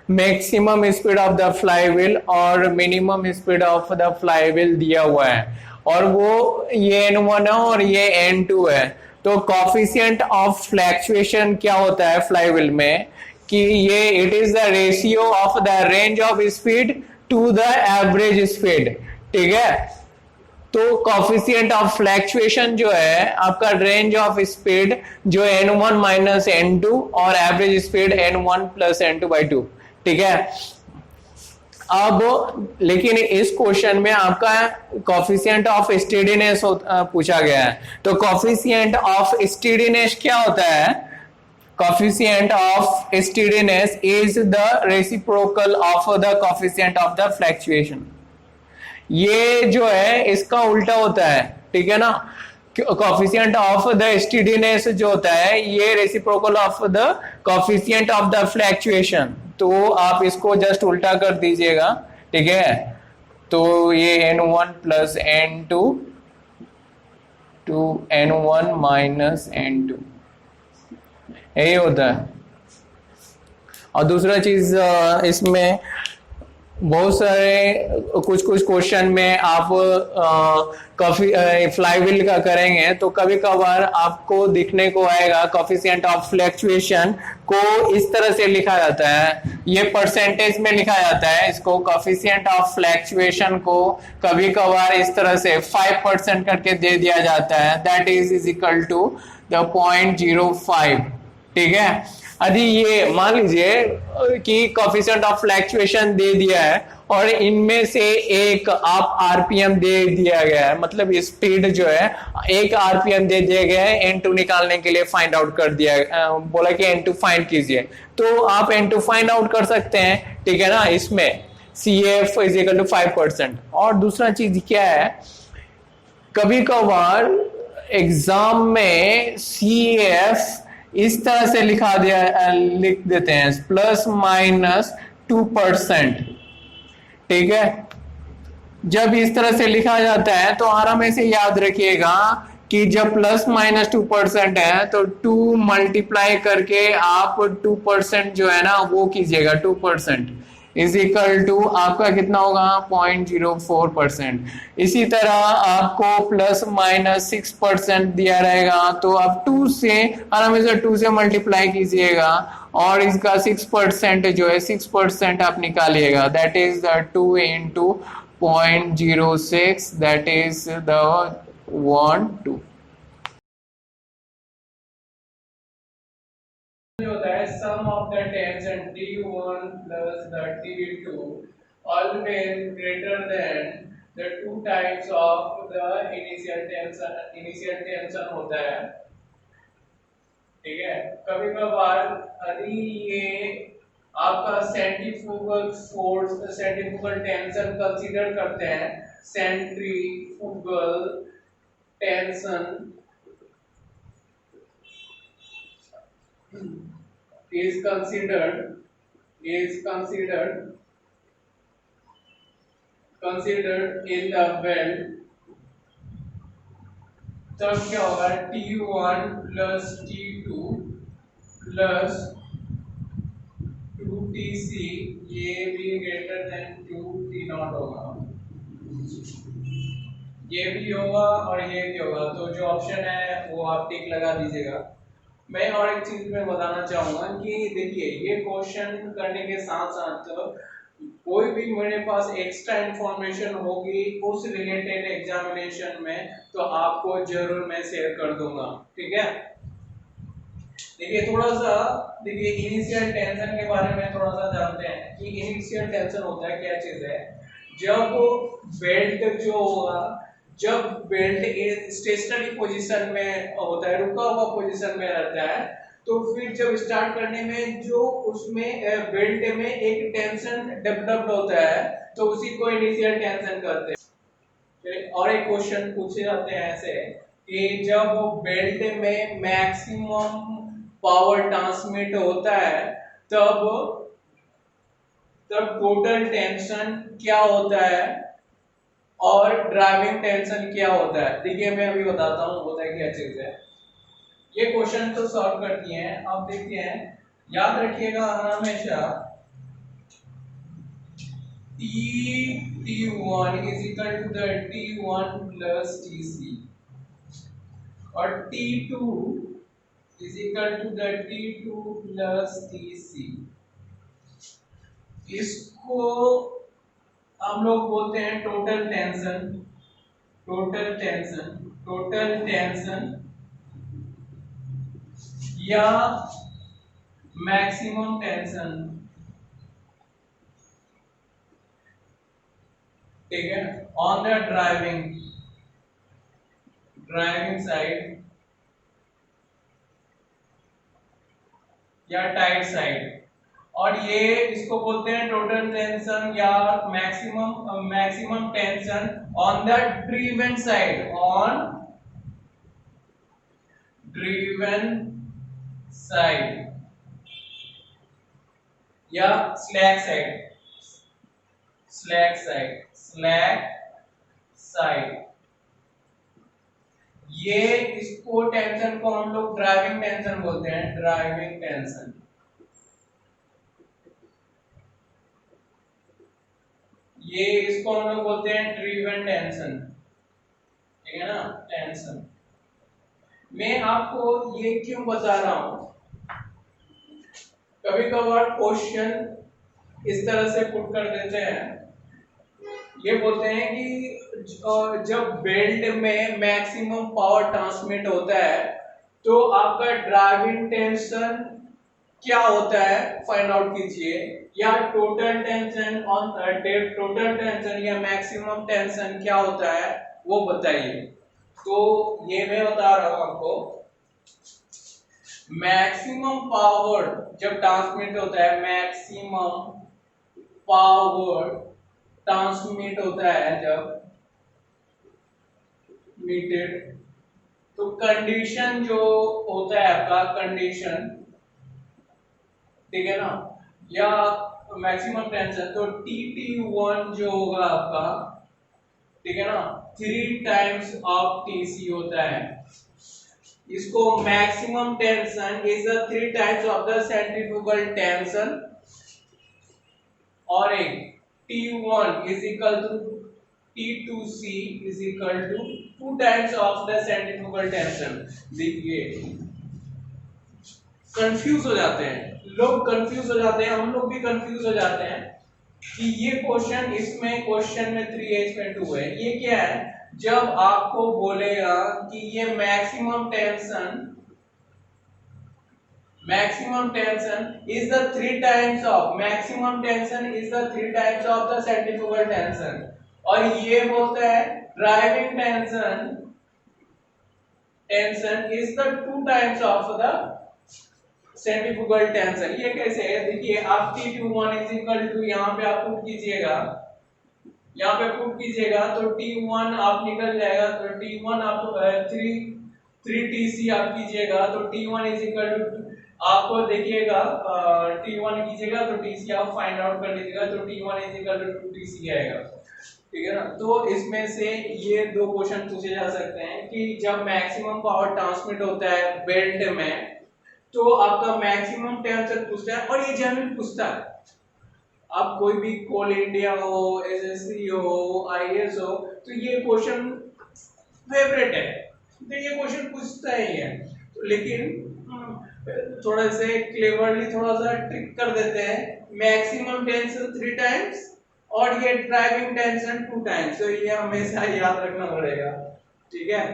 Maximum speed of the flywheel और minimum speed of the flywheel दिया हुआ है, और वो ये N1 है और ये N2 है। तो कॉफिशिएंट ऑफ फ्लैक्चुएशन क्या होता है फ्लाईव्हील में कि ये it is the ratio of the range of speed to the average speed. ठीक है, तो कॉफिशिएंट ऑफ फ्लैक्चुएशन जो है आपका रेंज ऑफ स्पीड जो N1 माइनस N2 और average speed N1 plus N2/2। ठीक है, अब लेकिन इस क्वेश्चन में आपका कॉफिशिएंट ऑफ स्टेडीनेस पूछा गया है। तो कॉफिशिएंट ऑफ स्टेडीनेस क्या होता है? coefficient of steadiness is the reciprocal of the coefficient of the fluctuation। ये जो है इसका उल्टा होता है। ठीक है ना, coefficient of the steadiness जो होता है ये reciprocal of the coefficient of the fluctuation। तो आप इसको जस्ट उल्टा कर दीजिएगा। ठीक है, तो ये N1 plus N2 to N1 minus N2 यही होता है। और दूसरा चीज इसमें बहुत सारे कुछ क्वेश्चन में आप काफी फ्लाईव्हील का करेंगे तो कभी कभार आपको दिखने को आएगा कॉफिशिएंट ऑफ फ्लैक्चुएशन को इस तरह से लिखा जाता है, ये परसेंटेज में लिखा जाता है इसको। कॉफिशिएंट ऑफ फ्लैक्चुएशन को कभी कभार इस तरह से 5% करके दे दिया जाता है, that is equal to the 0.05। ठीक है, यदि ये मान लीजिए कि कॉफिशिएंट ऑफ फ्लैक्चुएशन दे दिया है और इनमें से एक आप आरपीएम दे दिया गया है, मतलब स्पीड जो है एक आरपीएम दे दिया गया है N2 निकालने के लिए फाइंड आउट कर दिया, बोला कि N2 फाइंड कीजिए, तो आप N2 फाइंड आउट कर सकते हैं। ठीक है ना, इसमें CF इज इक्वल टू 5%। और दूसरा चीज क्या है, कभी कभार एग्जाम में CF इस तरह से लिख देते हैं ±2%। ठीक है, जब इस तरह से लिखा जाता है तो आराम से याद रखिएगा कि जब ±2% है तो 2 मल्टीप्लाई करके आप 2% जो है ना वो कीजिएगा, 2% इज इक्वल टू आपका कितना होगा 0.04%। इसी तरह आपको ±6% दिया रहेगा तो आप 2 से आराम से 2 से मल्टीप्लाई कीजिएगा और इसका 6% जो है 6% आप निकालिएगा, that is the 2 into 0.06, that is the 1/2। होता है sum of the tension T1 plus the T2 always greater than the 2 times of the initial tension होता है। ठीक है, कभी कभार यदि ये आपका centrifugal force centrifugal tension consider करते हैं, centrifugal tension is considered in the well, तब क्या होगा T1 plus T2 plus 2TC ये भी ग्रेटर देन 2T0 होगा, ये भी होगा और ये भी होगा। तो जो ऑप्शन है वो आप टिक लगा दीजिएगा। मैं और एक चीज में बताना चाहूंगा कि देखिए ये क्वेश्चन करने के साथ साथ कोई भी मेरे पास एक्स्ट्रा इंफॉर्मेशन होगी उस रिलेटेड एग्जामिनेशन में तो आपको जरूर मैं शेयर कर दूंगा। ठीक है, देखिए थोड़ा सा देखिए इनिशियल टेंशन के बारे में थोड़ा सा जानते हैं कि इनिशियल टेंशन होता है क्या चीज है। जब बेल्ट जो होगा, जब बेल्ट स्टेशनरी पोजीशन में होता है, रुका हुआ पोजीशन में रहता है, तो फिर जब स्टार्ट करने में जो उसमें बेल्ट में एक टेंशन डेवलप्ड होता है तो उसी को इनिशियल टेंशन कहते हैं। और एक क्वेश्चन पूछे जाते हैं ऐसे कि जब बेल्ट में मैक्सिमम पावर ट्रांसमिट होता है तब टोटल टेंशन क्या होता है और ड्राइविंग टेंशन क्या होता है। देखिए मैं अभी बताता हूँ होता है क्या चीज है। ये क्वेश्चन तो सॉल्व कर दिए हैं, अब देखते हैं, याद रखिएगा हमेशा T1 is equal to the T1 plus TC और T2 is equal to the T2 plus TC। इसको हम लोग बोलते हैं total tension, total tension, total tension या मैक्सिमम टेंशन। ठीक है, ऑन द ड्राइविंग साइड या टाइट साइड, और ये इसको बोलते हैं टोटल टेंशन या maximum tension on the driven side, on driven side या slack side, slack side, slack side. ये इसको टेंशन को हम लोग ड्राइविंग टेंशन बोलते हैं, ड्राइविंग टेंशन। ये इसको हम लोग बोलते हैं ड्रीवन टेंशन। ठीक है ना, टेंशन। मैं आपको ये क्यों बता रहा हूं, कभी कभार क्वेश्चन इस तरह से पुट कर देते हैं, ये बोलते हैं कि जब बेल्ट में मैक्सिमम पावर ट्रांसमिट होता है तो आपका ड्राइविंग टेंशन क्या होता है फाइंड आउट कीजिए, या total tension on total tension या मैक्सिमम टेंशन क्या होता है वो बताइए। तो ये मैं बता रहा हूं आपको, मैक्सिमम पावर जब ट्रांसमिट होता है, मैक्सिमम पावर ट्रांसमिट होता है जब मीटेड, तो कंडीशन जो होता है आपका कंडीशन, ठीक है ना, या मैक्सिमम टेंशन, तो TT1 जो होगा आपका, ठीक है ना, 3 टाइम्स ऑफ TC होता है। इसको maximum tension is the 3 times of the centrifugal tension, और एक T1 is equal to T2C is equal to 2 times of the centrifugal tension. देखिए कंफ्यूज हो जाते हैं लोग, कंफ्यूज हो जाते हैं, हम लोग भी कंफ्यूज हो जाते हैं कि ये क्वेश्चन, इसमें क्वेश्चन में 3H में 2 है, ये क्या है। जब आपको बोलेगा कि ये maximum tension is the 3 times of, maximum tension is the 3 times of the centrifugal tension, और ये बोलता है driving tension is the 2 times of the centrifugal tension. ये कैसे है, देखिए आप T21 इज इक्वल टू, यहाँ पे आप पुट कीजिएगा, यहाँ पे पुट कीजिएगा तो T1 आप निकल जाएगा, तो T1 आप 3TC आप कीजिएगा तो T1 इज इक्वल टू, आपको देखिएगा T1 कीजिएगा तो TC आप फाइंड आउट कर लीजिएगा, तो T1 is equal to 2TC आएगा। ठीक है ना, तो इसमें से ये 2 क्वेश्चन पूछे जा सकते हैं कि जब मैक्सिमम पावर ट्रांसमिट होता है बेल्ट में तो आपका मैक्सिमम टेंशन पूछता है, और ये जनरल पूछता है, आप कोई भी कोल इंडिया हो, एसएससी हो, आईएएस हो, तो ये क्वेश्चन फेवरेट है, तो ये क्वेश्चन पूछता ही है। तो लेकिन थोड़ा से क्लेवरली थोड़ा सा ट्रिक कर देते हैं, मैक्सिमम टेंशन 3 टाइम्स और ये ड्राइविंग टेंशन 2 टाइम्स, तो ये हमेशा याद रखना पड़ेगा। ठीक है,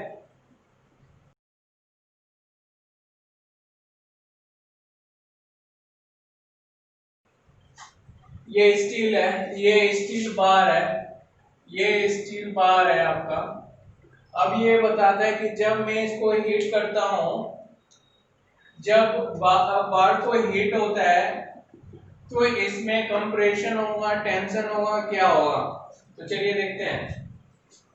ये स्टील है, ये स्टील बार है, ये स्टील बार है आपका। अब ये बताता है कि जब मैं इसको हीट करता हूं, जब बार को हीट होता है तो इसमें कंप्रेशन होगा, टेंशन होगा, क्या होगा, तो चलिए देखते हैं।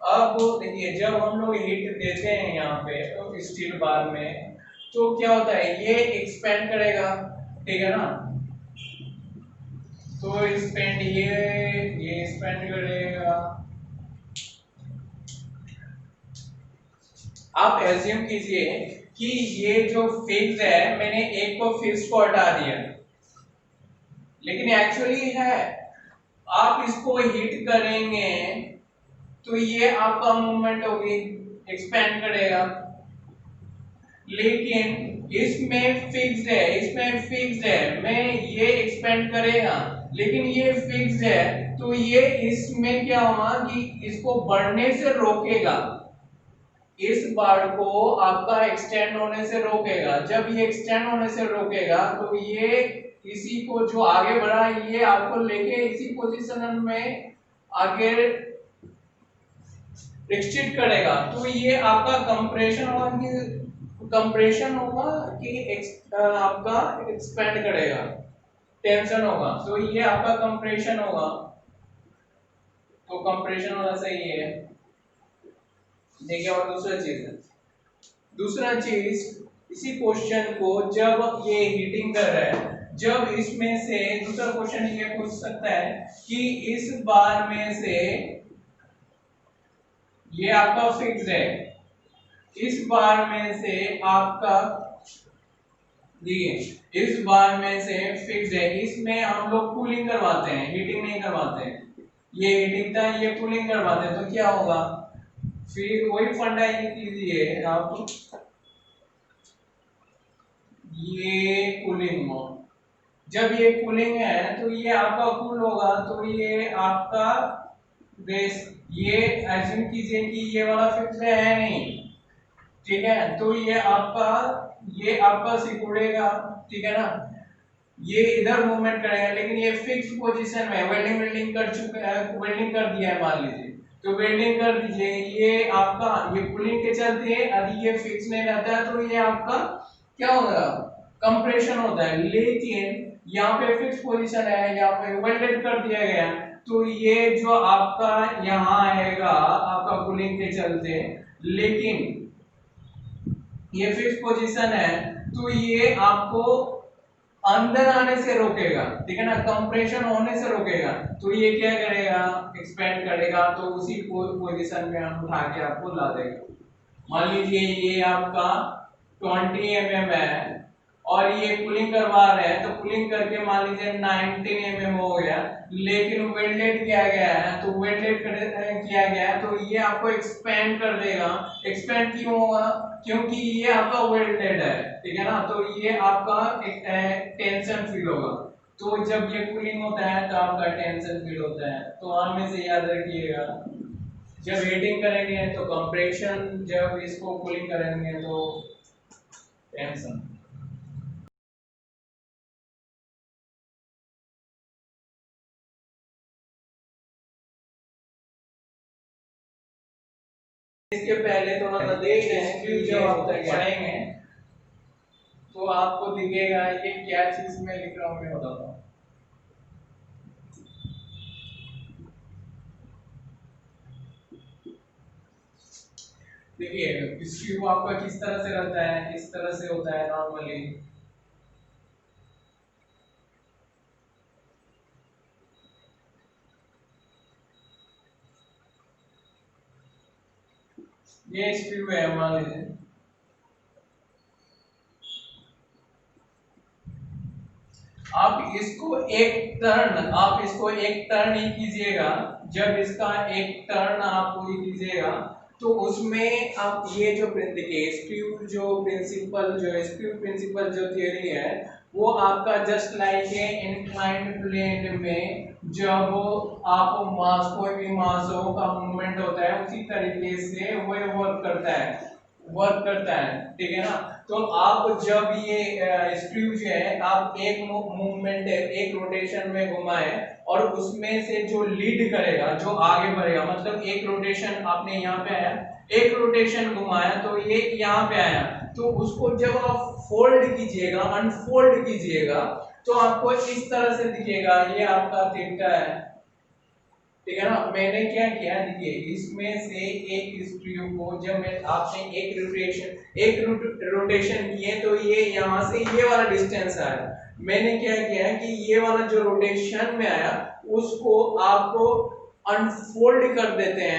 अब देखिए जब हम लोग हीट देते हैं यहाँ पे तो स्टील बार में, तो क्या होता है, ये एक्सपेंड करेगा, ठीक है ना, तो स्पेंड ये स्पेंड करेगा। आप एज्यूम कीजिए कि ये जो फिक्स है, मैंने एक को फिक्स को हटा दिया, लेकिन एक्चुअली है आप इसको हिट करेंगे तो ये आपका मूवमेंट होगी, एक्सपेंड करेगा। लेकिन इसमें फिक्स्ड है, इसमें फिक्स्ड है, मैं ये एक्सपेंड करेगा लेकिन ये फिक्स्ड है, तो ये इसमें क्या होगा कि इसको बढ़ने से रोकेगा, इस बार को आपका एक्सटेंड होने से रोकेगा। जब ये एक्सटेंड होने से रोकेगा तो ये इसी को जो आगे बढ़ा ये आपको लेके इसी पोजीशन में आगे रिस्ट्रिक्ट करेगा। तो ये आपका कंप्रेशन होगा कि आपका एक्सपेंड करेगा, टेंशन होगा, तो ये आपका कंप्रेशन होगा। तो कंप्रेशन होना सही है। देखिए और दूसरा चीज इसी क्वेश्चन को जब ये हीटिंग कर रहा है, जब इसमें से दूसरा क्वेश्चन ये पूछ सकता है कि इस बार में से ये आपका फिक्स है, इस बार में से आपका देखिए इस बार में से फिक्स है, इसमें हम लोग कूलिंग करवाते हैं, हीटिंग नहीं करवाते हैं। ये हीटिंग था, ये कूलिंग करवाते हैं, तो क्या होगा फिर वही फंडा कीजिए आप, ये कूलिंग मोड। जब ये कूलिंग है तो ये आपका कूल होगा, तो ये आपका बेस, ये एज्यूम कीजिए कि ये वाला फिक्स है नहीं, ठीक है, तो ये आपका सिकुड़ेगा, ठीक है ना, ये इधर मूवमेंट करेगा लेकिन ये फिक्स पोजीशन में वेल्डिंग कर चुका है, वेल्डिंग कर दिया है मान लीजिए, तो वेल्डिंग कर दीजिए, ये आपका ये कूलिंग के चलते यदि ये फिक्स नहीं रहता है तो ये आपका क्या होगा, कंप्रेशन होता है। लेकिन यहाँ पे फिक्स पोजीशन है, यहाँ पे वेल्डेड कर दिया गया है, तो ये जो आपका यहाँ आएगा आपका कूलिंग के चलते, लेकिन ये फिक्स पोजीशन है तो ये आपको अंदर आने से रोकेगा, ठीक है ना, कंप्रेशन होने से रोकेगा, तो ये क्या करेगा, एक्सपेंड करेगा, तो उसी पोजीशन में हम उठा के आपको ला देगा। मान लीजिए ये आपका 20 mm है और ये कूलिंग करवा रहे हैं, तो कूलिंग करके मान लीजिए 19 mm हो गया, लेकिन वेल्डेड किया गया है, तो वेल्डेड किया गया है तो ये आपको एक्सपेंड कर देगा। एक्सपेंड क्यों होगा, क्योंकि ये आपका वेल्डेड है, ठीक है ना, तो ये आपका टेंशन फील होगा। तो जब ये कूलिंग होता है तो आपका टेंशन फील होता है, तो हमें से याद रखिएगा जब हीटिंग करेंगे तो कंप्रेशन, जब इसको कूलिंग करेंगे तो टेंशन। इसके पहले थोड़ा सा देख रहे हैं कि जब आप पढ़ेंगे तो आपको दिखेगा ये क्या चीज में लिख रहा हूं, मैं बताता हूँ। देखिए स्क्रू आपका किस तरह से रहता है, इस तरह से होता है नॉर्मली, ये स्क्रू है मान लीजिए, आप इसको एक टर्न ही कीजिएगा, जब इसका एक टर्न आप ही कीजिएगा तो उसमें आप ये जो देखिए स्क्रू जो प्रिंसिपल जो थियरी है वो आपका just like a inclined plane में जब आप मास कोई भी मास हो का मूवमेंट होता है उसी तरीके से वो वर्क करता है, ठीक है ना। तो आप जब ये स्क्रू जो है आप एक मूवमेंट एक रोटेशन में घुमाए और उसमें से जो लीड करेगा, जो आगे बढ़ेगा, मतलब एक रोटेशन आपने यहाँ पे आया, एक रोटेशन घुमाया तो ये यहाँ पे आया, तो उसको जब आप फोल्ड कीजिएगा, अनफोल्ड कीजिएगा तो आपको इस तरह से दिखेगा, ये आपका थीटा है, ठीक है ना। मैंने क्या किया देखिए, इसमें से एक स्क्रू को जब मैं आपने एक रोटेशन किए तो ये यहाँ से ये वाला डिस्टेंस आया, मैंने क्या किया कि ये वाला जो रोटेशन में आया उसको आपको अनफोल्ड कर देते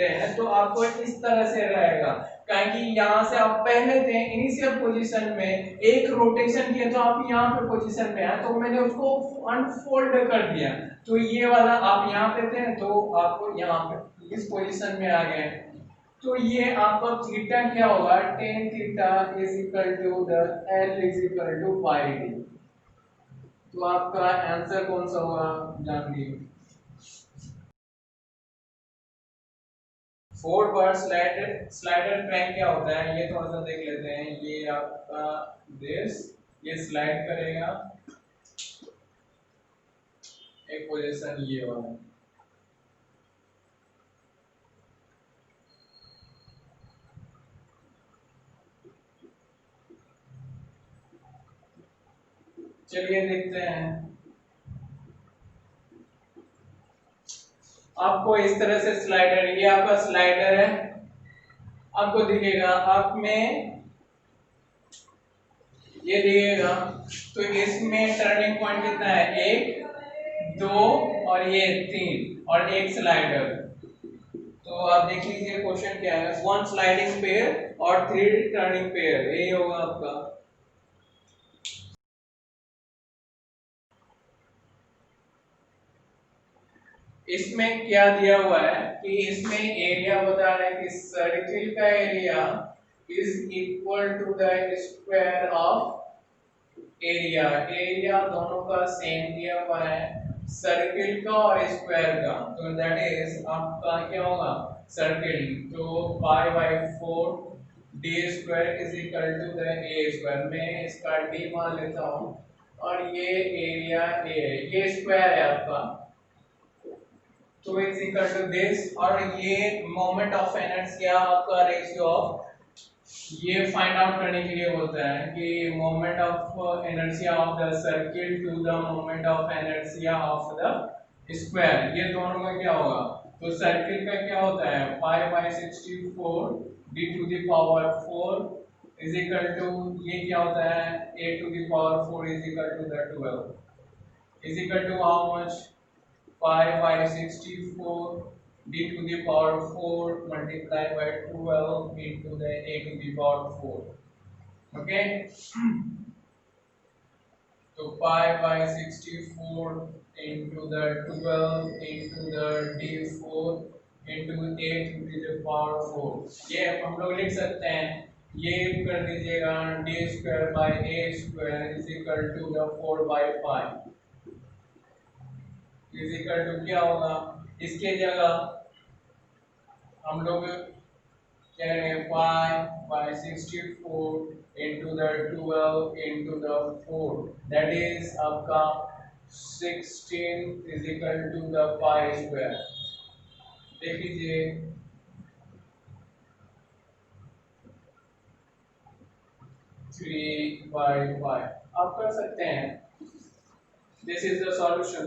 हैं, तो आपको इस तरह से रहेगा, क्योंकि यहाँ से आप पहले थे इनिशियल पोजीशन में, एक रोटेशन किया तो आप यहाँ पे पोजीशन में आए, तो मैंने उसको अनफोल्ड कर दिया, तो ये वाला आप यहाँ पे थे तो आपको यहाँ पे इस पोजीशन में आ गए। तो ये आपका थीटा क्या होगा, tan theta is equal to the L is equal to pi D. तो आपका आंसर कौन सा होगा जान लीजिए। फोर्ड बार स्लाइडर क्रैंक क्या होता है ये थोड़ा सा देख लेते हैं। ये आपका दिस, ये स्लाइड करेगा एक पोजीशन ये वाला, चलिए देखते हैं। आपको इस तरह से स्लाइडर, ये आपका स्लाइडर है, आपको दिखेगा आप में ये दिखेगा, तो इसमें टर्निंग पॉइंट कितना है, एक, दो और ये तीन और एक स्लाइडर। तो आप देख लीजिए क्वेश्चन क्या है, वन स्लाइडिंग पेयर और थ्री टर्निंग पेयर, यही होगा आपका। इसमें क्या दिया हुआ है कि इसमें एरिया बता रहे हैं कि सर्किल का area is equal to the square of area. Area दोनों का सेम दिया हुआ है, सर्किल का और स्क्वायर का, तो दैट इज आपका क्या होगा सर्किल, तो pi by 4 D square is equal to the A square. मैं इसका डी मान लेता हूँ और ये एरिया ए है, ये स्क्वायर है आपका, तो इज इक्वल टू दिस, और ये मोमेंट ऑफ इनर्शिया आपका रेशियो ऑफ, ये फाइंड आउट करने के लिए होता है कि moment of inertia of the circle to the moment of inertia of the square, ये दोनों में क्या होगा। तो सर्किल का क्या होता है 5/64 d to the power 4 is equal to, ये क्या होता है a to the power 4 is equal to the 12 is equal to how much 5/64 d to the power 4 multiplied by 12 into the a to the power 4. Okay, so 5/64 into the 12 into the d4 into a to the power 4, ये हम लोग लिख सकते हैं, ये कर दीजिएगा d square by a square is equal to the 4/5 is equal to क्या होगा, इसके जगह हम लोग कह रहे हैं 5/64 into the 12 into the 4, that is आपका 16 is equal to the pi square। देख लीजिए 3/5 आप कर सकते हैं, दिस इज द सॉल्यूशन।